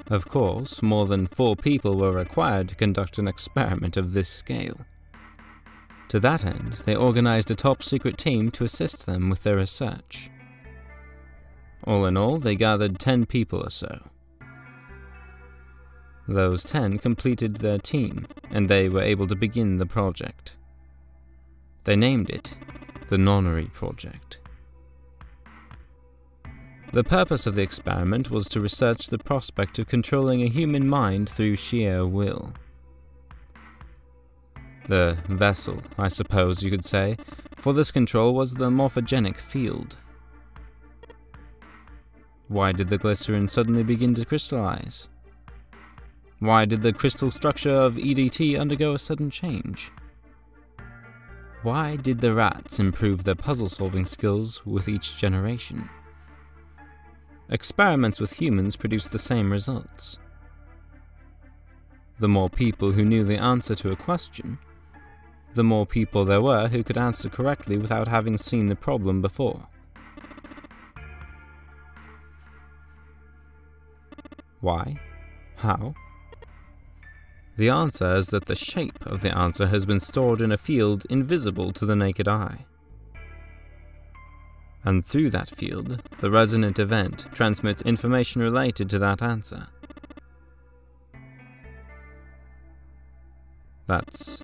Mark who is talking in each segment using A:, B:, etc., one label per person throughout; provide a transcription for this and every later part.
A: Of course, more than 4 people were required to conduct an experiment of this scale. To that end, they organized a top-secret team to assist them with their research. All in all, they gathered 10 people or so. Those 10 completed their team, and they were able to begin the project. They named it the Nornery Project. The purpose of the experiment was to research the prospect of controlling a human mind through sheer will. The vessel, I suppose you could say, for this control was the morphogenic field. Why did the glycerin suddenly begin to crystallize? Why did the crystal structure of EDT undergo a sudden change? Why did the rats improve their puzzle-solving skills with each generation? Experiments with humans produced the same results. The more people who knew the answer to a question, the more people there were who could answer correctly without having seen the problem before. Why? How? The answer is that the shape of the answer has been stored in a field invisible to the naked eye. And through that field, the resonant event transmits information related to that answer. That's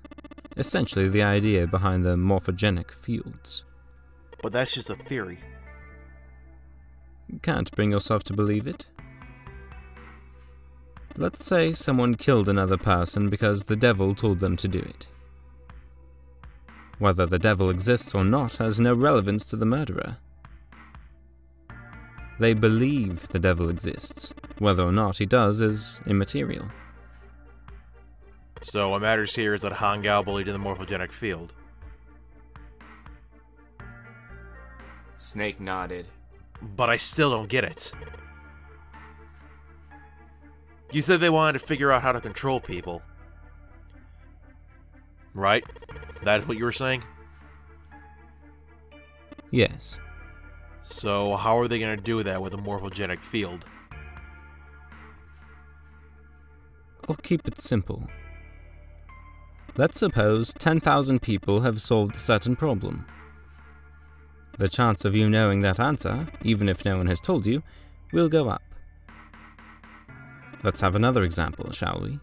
A: essentially the idea behind the morphogenic fields.
B: But that's just a theory.
A: Can't bring yourself to believe it? Let's say someone killed another person because the devil told them to do it. Whether the devil exists or not has no relevance to the murderer. They believe the devil exists. Whether or not he does is immaterial.
B: So what matters here is that Hangao believed in the morphogenic field.
C: Snake nodded.
B: But I still don't get it. You said they wanted to figure out how to control people. Right? That is what you were saying?
A: Yes.
B: So how are they going to do that with a morphogenic field?
A: I'll keep it simple. Let's suppose 10,000 people have solved a certain problem. The chance of you knowing that answer, even if no one has told you, will go up. Let's have another example, shall we?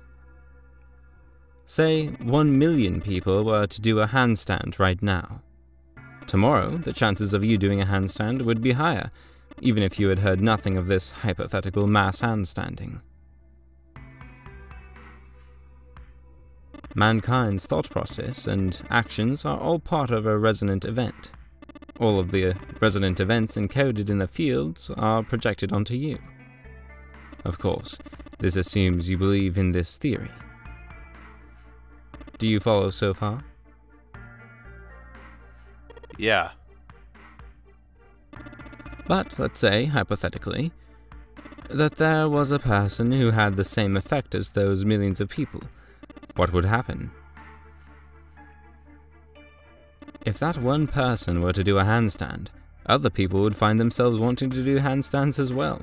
A: Say 1 million people were to do a handstand right now. Tomorrow, the chances of you doing a handstand would be higher, even if you had heard nothing of this hypothetical mass handstanding. Mankind's thought process and actions are all part of a resonant event. All of the resonant events encoded in the fields are projected onto you. Of course, this assumes you believe in this theory. Do you follow so far?
B: Yeah.
A: But let's say, hypothetically, that there was a person who had the same effect as those millions of people. What would happen? If that one person were to do a handstand, other people would find themselves wanting to do handstands as well.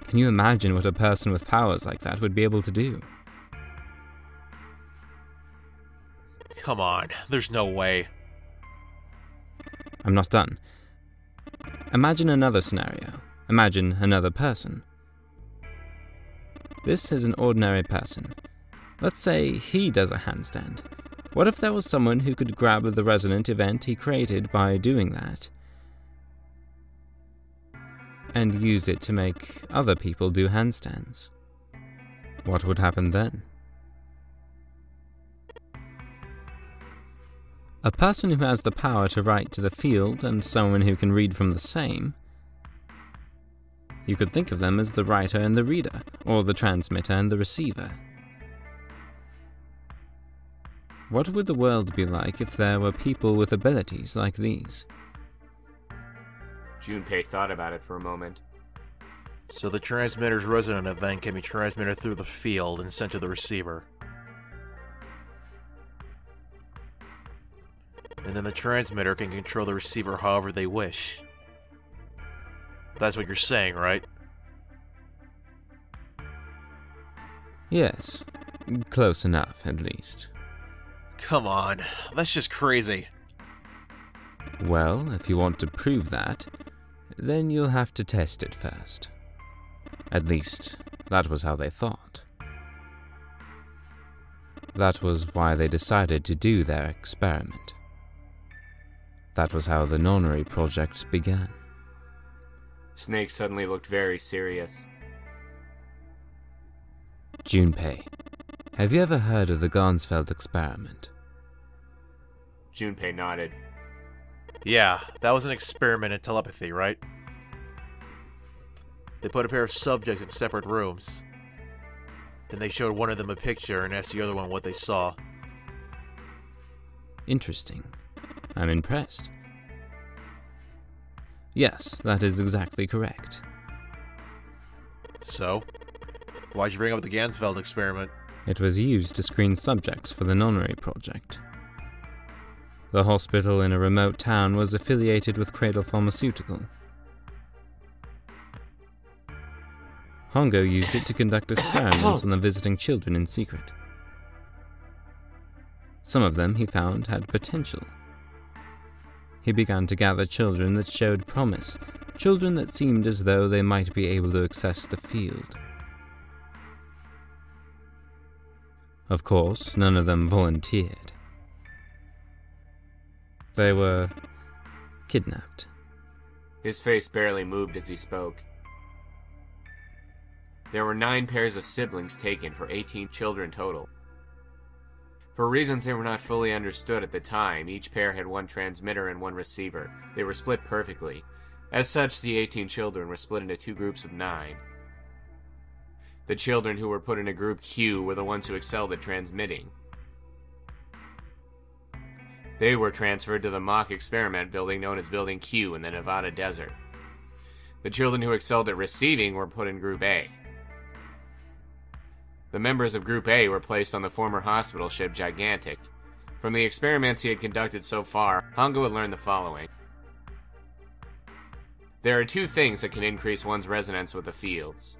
A: Can you imagine what a person with powers like that would be able to do?
B: Come on, there's no way.
A: I'm not done. Imagine another scenario. Imagine another person. This is an ordinary person. Let's say he does a handstand. What if there was someone who could grab the resonant event he created by doing that and use it to make other people do handstands? What would happen then? A person who has the power to write to the field and someone who can read from the same, you could think of them as the writer and the reader, or the transmitter and the receiver. What would the world be like if there were people with abilities like these?
C: Junpei thought about it for a moment.
B: So the transmitter's resonant event can be transmitted through the field and sent to the receiver. And then the transmitter can control the receiver however they wish. That's what you're saying, right?
A: Yes, close enough, at least.
B: Come on, that's just crazy.
A: Well, if you want to prove that, then you'll have to test it first. At least, that was how they thought. That was why they decided to do their experiment. That was how the Nornery project began.
C: Snake suddenly looked very serious.
A: Junpei, have you ever heard of the Garnsfeld experiment?
C: Junpei nodded.
B: Yeah, that was an experiment in telepathy, right? They put a pair of subjects in separate rooms. Then they showed one of them a picture and asked the other one what they saw.
A: Interesting. I'm impressed. Yes, that is exactly correct.
B: So? Why'd you bring up the Gansfeld experiment?
A: It was used to screen subjects for the Nornery project. The hospital in a remote town was affiliated with Cradle Pharmaceutical. Hongo used it to conduct experiments on the visiting children in secret. Some of them, he found, had potential. He began to gather children that showed promise, children that seemed as though they might be able to access the field. Of course, none of them volunteered. They were kidnapped.
C: His face barely moved as he spoke. There were 9 pairs of siblings taken for 18 children total. For reasons that were not fully understood at the time, each pair had 1 transmitter and 1 receiver. They were split perfectly. As such, the 18 children were split into 2 groups of 9. The children who were put into Group Q were the ones who excelled at transmitting. They were transferred to the mock experiment building known as Building Q in the Nevada desert. The children who excelled at receiving were put in Group A. The members of Group A were placed on the former hospital ship Gigantic. From the experiments he had conducted so far, Hongo had learned the following. There are 2 things that can increase one's resonance with the fields.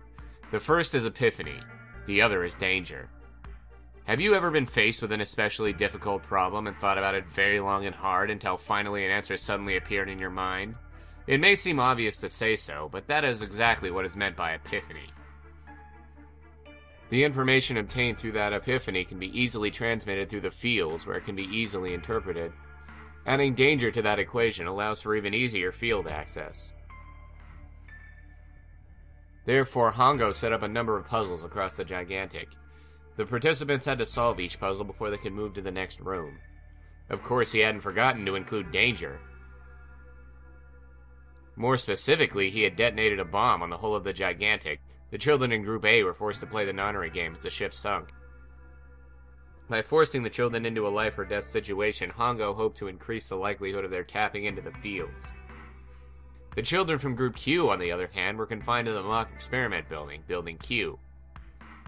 C: The first is Epiphany, the other is danger. Have you ever been faced with an especially difficult problem and thought about it very long and hard until finally an answer suddenly appeared in your mind? It may seem obvious to say so, but that is exactly what is meant by Epiphany. The information obtained through that Epiphany can be easily transmitted through the fields where it can be easily interpreted. Adding danger to that equation allows for even easier field access. Therefore, Hongo set up a number of puzzles across the Gigantic. The participants had to solve each puzzle before they could move to the next room. Of course, he hadn't forgotten to include danger. More specifically, he had detonated a bomb on the hull of the Gigantic. The children in Group A were forced to play the Nornery game as the ship sunk. By forcing the children into a life or death situation, Hongo hoped to increase the likelihood of their tapping into the fields. The children from Group Q, on the other hand, were confined to the mock experiment building, Building Q.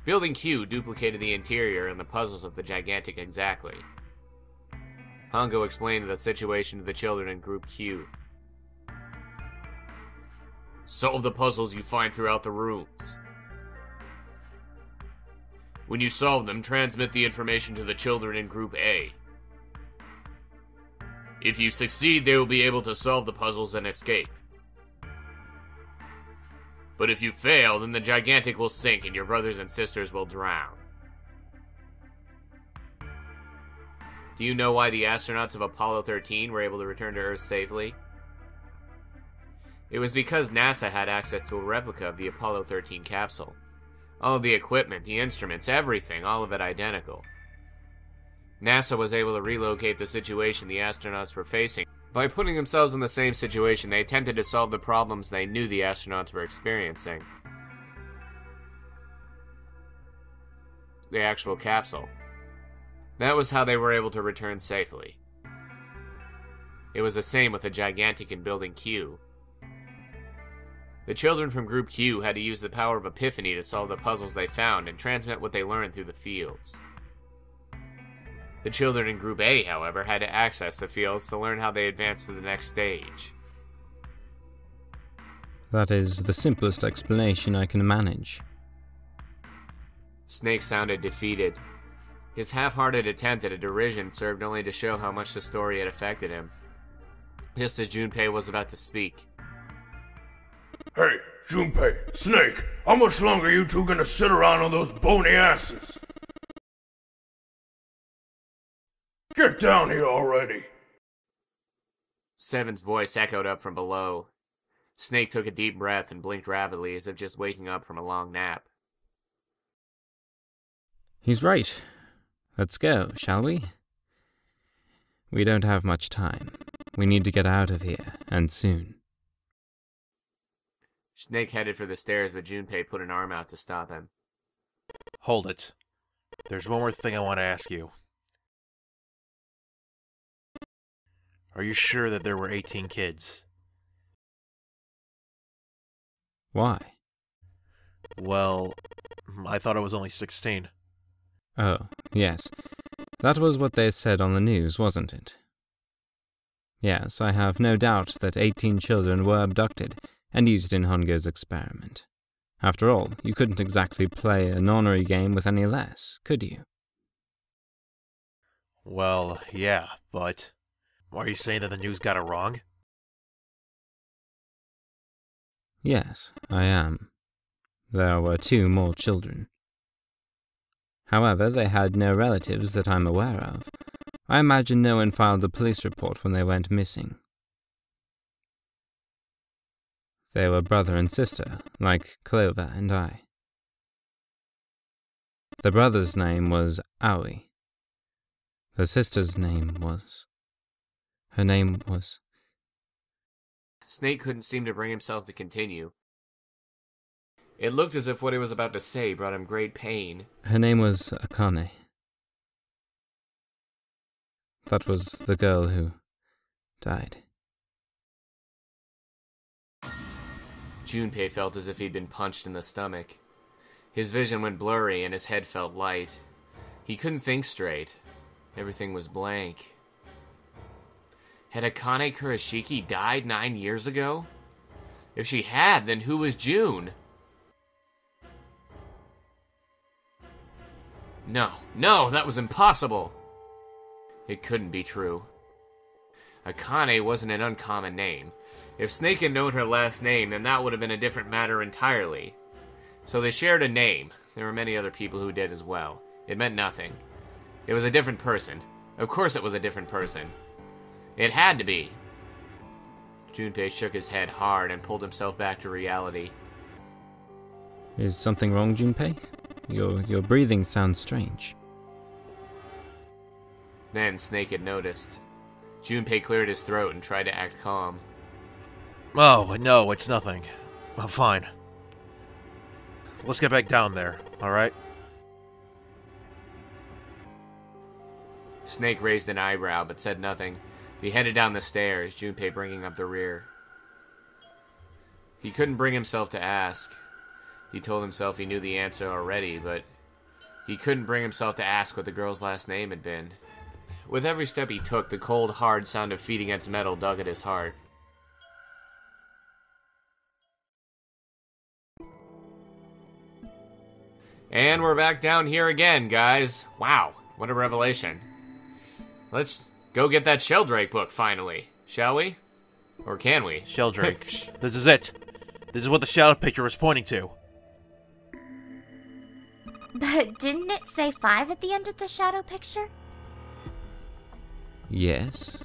C: Building Q duplicated the interior and the puzzles of the Gigantic exactly. Hongo explained the situation to the children in Group Q. Solve the puzzles you find throughout the rooms. When you solve them, transmit the information to the children in Group A. If you succeed, they will be able to solve the puzzles and escape. But if you fail, then the Gigantic will sink and your brothers and sisters will drown. Do you know why the astronauts of Apollo 13 were able to return to Earth safely? It was because NASA had access to a replica of the Apollo 13 capsule. All of the equipment, the instruments, everything, all of it identical. NASA was able to relocate the situation the astronauts were facing. By putting themselves in the same situation, they attempted to solve the problems they knew the astronauts were experiencing. The actual capsule. That was how they were able to return safely. It was the same with the Gigantic in Building Q. The children from Group Q had to use the power of Epiphany to solve the puzzles they found and transmit what they learned through the fields. The children in Group A, however, had to access the fields to learn how they advanced to the next stage.
A: That is the simplest explanation I can manage.
C: Snake sounded defeated. His half-hearted attempt at a derision served only to show how much the story had affected him. Just as Junpei was about to speak.
D: Hey, Junpei, Snake, how much longer are you two gonna sit around on those bony asses? Get down here already!
C: Seven's voice echoed up from below. Snake took a deep breath and blinked rapidly as if just waking up from a long nap.
A: He's right. Let's go, shall we? We don't have much time. We need to get out of here, and soon.
C: Snake headed for the stairs, but Junpei put an arm out to stop him.
B: Hold it. There's one more thing I want to ask you. Are you sure that there were 18 kids?
A: Why?
B: Well, I thought it was only 16.
A: Oh, yes. That was what they said on the news, wasn't it? Yes, I have no doubt that 18 children were abducted and used in Hongo's experiment. After all, you couldn't exactly play a Nornery game with any less, could you?
B: Well, yeah, but... Are you saying that the news got it wrong?
A: Yes, I am. There were 2 more children. However, they had no relatives that I'm aware of. I imagine no one filed a police report when they went missing. They were brother and sister, like Clover and I. The brother's name was Aoi. The sister's name was... Her name was...
C: Snake couldn't seem to bring himself to continue. It looked as if what he was about to say brought him great pain.
A: Her name was Akane. That was the girl who died.
C: Junpei felt as if he'd been punched in the stomach. His vision went blurry and his head felt light. He couldn't think straight. Everything was blank. Had Akane Kurashiki died 9 years ago? If she had, then who was June? No, that was impossible. It couldn't be true. Akane wasn't an uncommon name. If Snake had known her last name, then that would have been a different matter entirely. So they shared a name. There were many other people who did as well. It meant nothing. It was a different person. Of course it was a different person. It had to be. Junpei shook his head hard and pulled himself back to reality.
A: Is something wrong, Junpei? Your breathing sounds strange.
C: Then Snake had noticed. Junpei cleared his throat and tried to act calm.
B: Oh, no, it's nothing. I'm fine. Let's get back down there, alright?
C: Snake raised an eyebrow but said nothing. He headed down the stairs, Junpei bringing up the rear. He couldn't bring himself to ask. He told himself he knew the answer already, but he couldn't bring himself to ask what the girl's last name had been. With every step he took, the cold, hard sound of feet against metal dug at his heart. And we're back down here again, guys. Wow, what a revelation. Let's go get that Sheldrake book, finally. Shall we? Or can we?
B: Sheldrake. This is it. This is what the shadow picture was pointing to.
E: But didn't it say 5 at the end of the shadow picture?
A: Yes.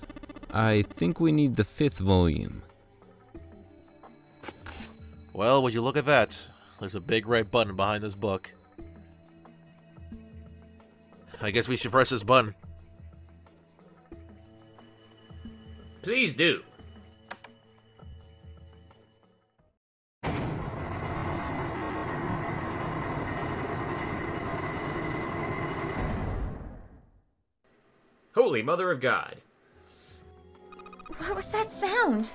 A: I think we need the 5th volume.
B: Well, would you look at that? There's a big red button behind this book. I guess we should press this button.
C: Please do. Holy Mother of God.
E: What was that sound?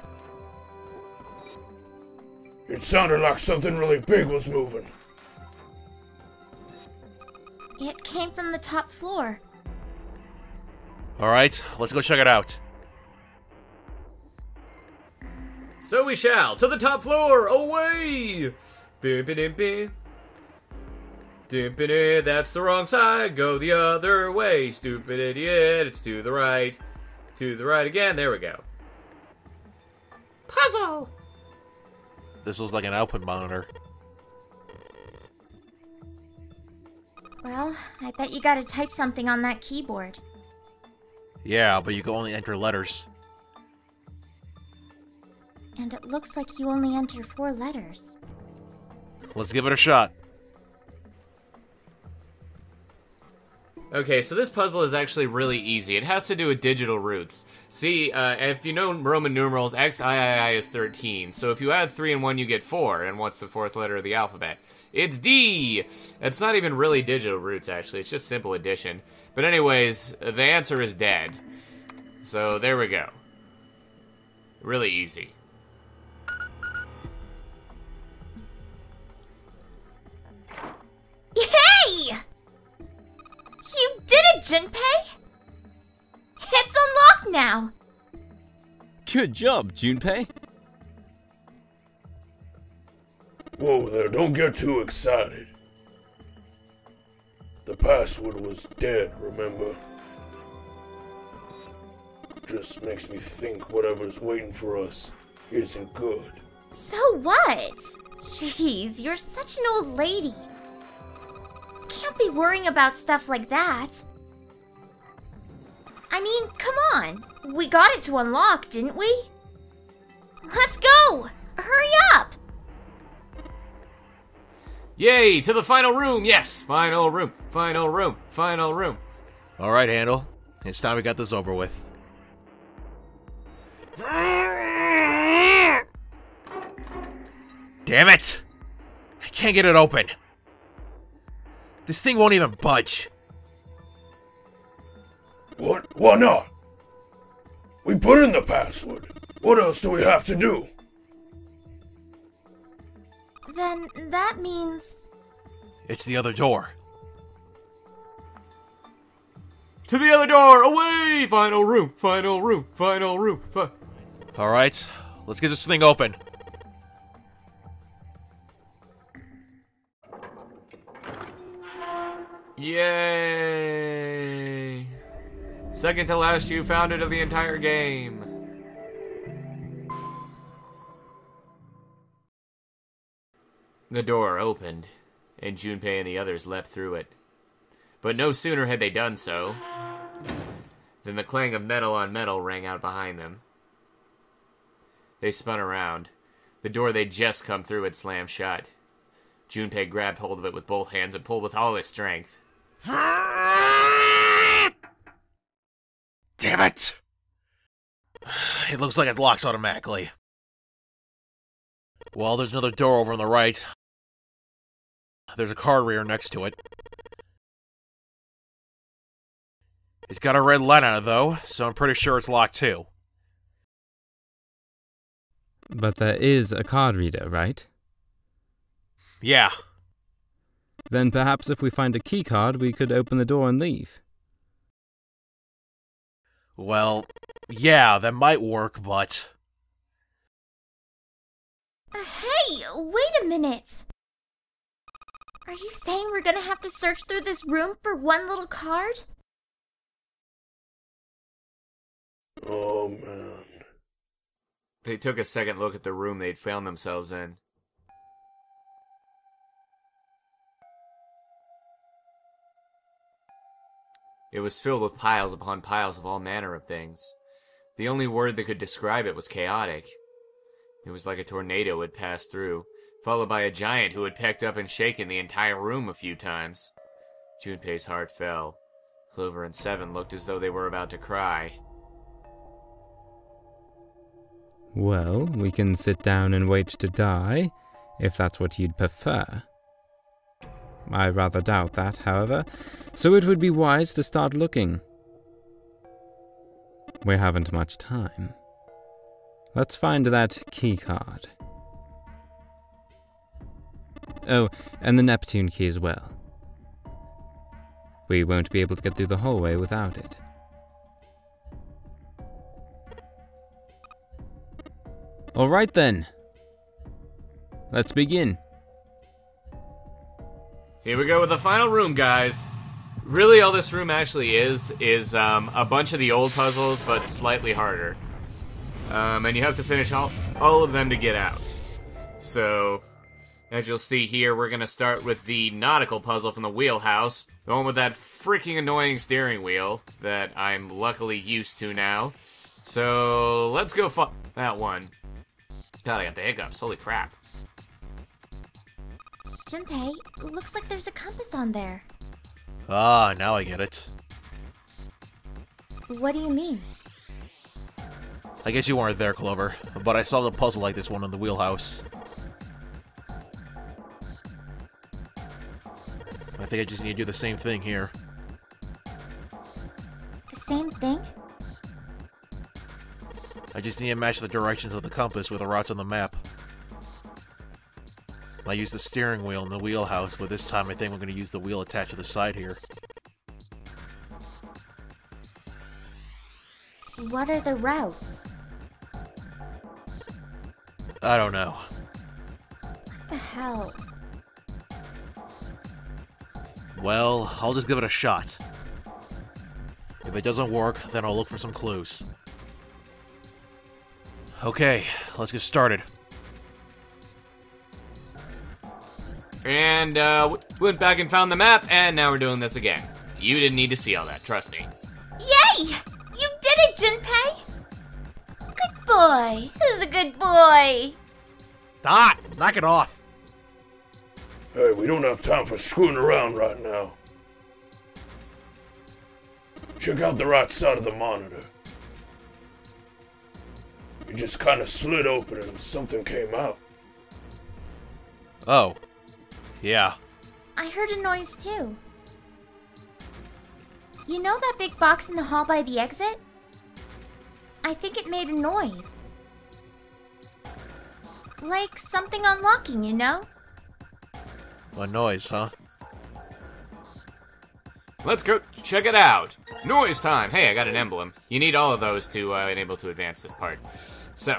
D: It sounded like something really big was moving.
E: It came from the top floor.
B: Alright, let's go check it out.
C: So we shall. To the top floor. Away. Dippity, that's the wrong side. Go the other way. Stupid idiot. It's to the right. To the right again. There we go. Puzzle!
B: This was like an output monitor.
E: Well, I bet you gotta type something on that keyboard.
B: Yeah, but you can only enter letters.
E: And it looks like you only enter 4 letters.
B: Let's give it a shot.
C: Okay, so this puzzle is actually really easy. It has to do with digital roots. See, if you know Roman numerals, XIII is 13. So if you add 3 and 1, you get 4. And what's the 4th letter of the alphabet? It's D! It's not even really digital roots, actually. It's just simple addition. But anyways, the answer is dead. So there we go. Really easy.
E: Hey! You did it, Junpei! It's unlocked now!
A: Good job, Junpei.
D: Whoa there, don't get too excited. The password was dead, remember? Just makes me think whatever's waiting for us isn't good.
E: So what? Jeez, you're such an old lady. Can't be worrying about stuff like that. I mean, come on. We got it to unlock, didn't we? Let's go! Hurry up!
C: Yay, to the final room! Yes, final room, final room, final room.
B: Alright, Handle. It's time we got this over with. Damn it! I can't get it open. This thing won't even budge.
D: What? Why not? We put in the password. What else do we have to do?
E: Then that means...
B: It's the other door.
C: To the other door, away! Final room, final room, final room.
B: Alright, let's get this thing open.
C: Yay! Second to last you found it of the entire game. The door opened, and Junpei and the others leapt through it. But no sooner had they done so than the clang of metal on metal rang out behind them. They spun around. The door they'd just come through had slammed shut. Junpei grabbed hold of it with both hands and pulled with all his strength.
B: Damn it! It looks like it locks automatically. Well, there's another door over on the right. There's a card reader next to it. It's got a red light on it, though, so I'm pretty sure it's locked, too.
A: But there is a card reader, right?
B: Yeah.
A: Then perhaps if we find a key card, we could open the door and leave.
B: Well, yeah, that might work, but...
E: Hey, wait a minute! Are you saying we're gonna have to search through this room for one little card?
D: Oh, man.
C: They took a second look at the room they'd found themselves in. It was filled with piles upon piles of all manner of things. The only word that could describe it was chaotic. It was like a tornado had passed through, followed by a giant who had pecked up and shaken the entire room a few times. Junpei's heart fell. Clover and Seven looked as though they were about to cry.
A: Well, we can sit down and wait to die, if that's what you'd prefer. I rather doubt that, however, so it would be wise to start looking. We haven't much time. Let's find that key card. Oh, and the Neptune key as well. We won't be able to get through the hallway without it. All right then. Let's begin.
C: Here we go with the final room, guys. Really, all this room actually is a bunch of the old puzzles, but slightly harder. And you have to finish all of them to get out. So, as you'll see here, we're going to start with the nautical puzzle from the wheelhouse. The one with that freaking annoying steering wheel that I'm luckily used to now. So, let's go that one. God, I got the hiccups. Holy crap.
E: Junpei, looks like there's a compass on there.
B: Ah, now I get it.
E: What do you mean?
B: I guess you weren't there, Clover, but I saw a puzzle like this one in the wheelhouse. I think I just need to do the same thing here.
E: The same thing?
B: I just need to match the directions of the compass with the routes on the map. I used the steering wheel in the wheelhouse, but this time I think I'm going to use the wheel attached to the side here.
E: What are the routes?
B: I don't know.
E: What the hell?
B: Well, I'll just give it a shot. If it doesn't work, then I'll look for some clues. Okay, let's get started.
C: And, went back and found the map, and now we're doing this again. You didn't need to see all that, trust me.
E: Yay! You did it, Junpei! Good boy! Who's a good boy?
B: Dot! Knock it off!
D: Hey, we don't have time for screwing around right now. Check out the right side of the monitor. It just kind of slid open and something came out.
B: Oh. Yeah.
E: I heard a noise too. You know that big box in the hall by the exit? I think it made a noise. Like something unlocking, you know?
B: A noise, huh?
C: Let's go check it out. Noise time. Hey, I got an emblem. You need all of those to enable to advance this part. So.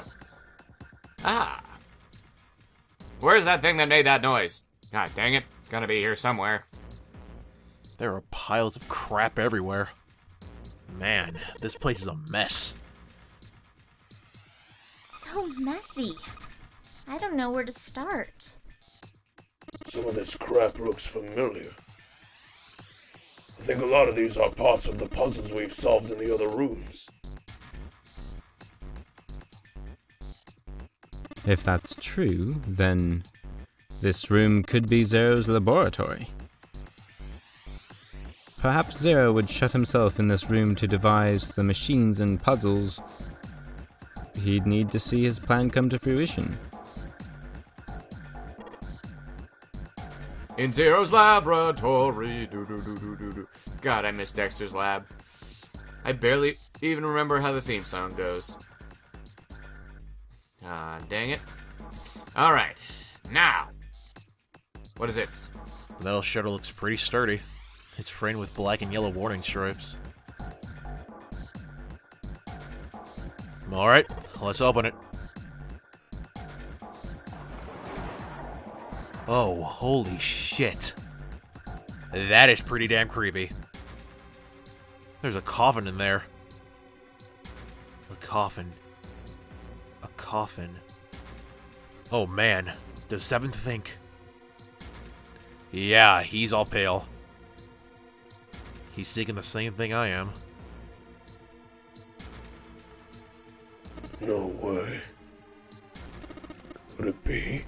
C: Where's that thing that made that noise? God dang it. It's gonna be here somewhere.
B: There are piles of crap everywhere. Man, this place is a mess.
E: So messy. I don't know where to start.
D: Some of this crap looks familiar. I think a lot of these are parts of the puzzles we've solved in the other rooms.
A: If that's true, then this room could be Zero's laboratory. Perhaps Zero would shut himself in this room to devise the machines and puzzles he'd need to see his plan come to fruition.
C: In Zero's laboratory. God, I miss Dexter's lab. I barely even remember how the theme song goes. Ah, dang it. Alright, now. What is this?
B: The metal shutter looks pretty sturdy. It's framed with black and yellow warning stripes. Alright, let's open it. Oh, holy shit. That is pretty damn creepy. There's a coffin in there. A coffin. A coffin. Oh man, does Seventh think? Yeah, he's all pale. He's thinking the same thing I am.
D: No way. Would it be?